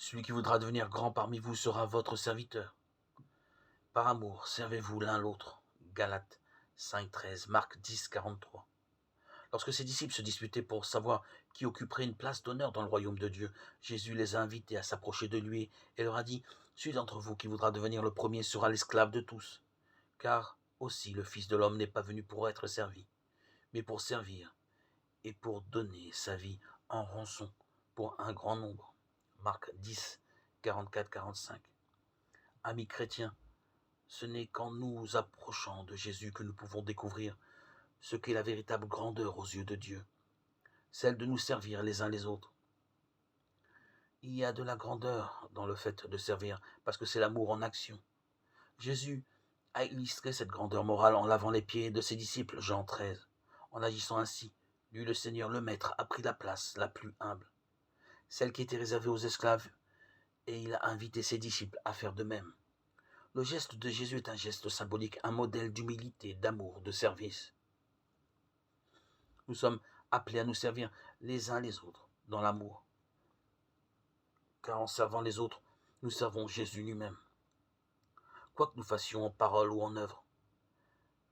Celui qui voudra devenir grand parmi vous sera votre serviteur. Par amour, servez-vous l'un l'autre. Galates 5,13, Marc 10,43. Lorsque ses disciples se disputaient pour savoir qui occuperait une place d'honneur dans le royaume de Dieu, Jésus les a invités à s'approcher de lui et leur a dit « Celui d'entre vous qui voudra devenir le premier sera l'esclave de tous. Car aussi le Fils de l'homme n'est pas venu pour être servi, mais pour servir et pour donner sa vie en rançon pour un grand nombre. » Marc 10, 44-45. Amis chrétiens, ce n'est qu'en nous approchant de Jésus que nous pouvons découvrir ce qu'est la véritable grandeur aux yeux de Dieu, celle de nous servir les uns les autres. Il y a de la grandeur dans le fait de servir, parce que c'est l'amour en action. Jésus a illustré cette grandeur morale en lavant les pieds de ses disciples, Jean 13. En agissant ainsi, lui le Seigneur, le Maître, a pris la place la plus humble, celle qui était réservée aux esclaves, et il a invité ses disciples à faire de même. Le geste de Jésus est un geste symbolique, un modèle d'humilité, d'amour, de service. Nous sommes appelés à nous servir les uns les autres dans l'amour, car en servant les autres, nous servons Jésus lui-même. Quoi que nous fassions en parole ou en œuvre,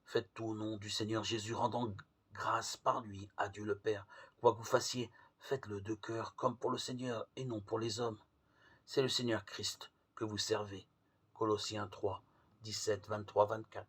faites tout au nom du Seigneur Jésus, rendant grâce par lui à Dieu le Père. Quoi que vous fassiez, faites-le de cœur, comme pour le Seigneur et non pour les hommes. C'est le Seigneur Christ que vous servez. Colossiens 3, 17, 23, 24.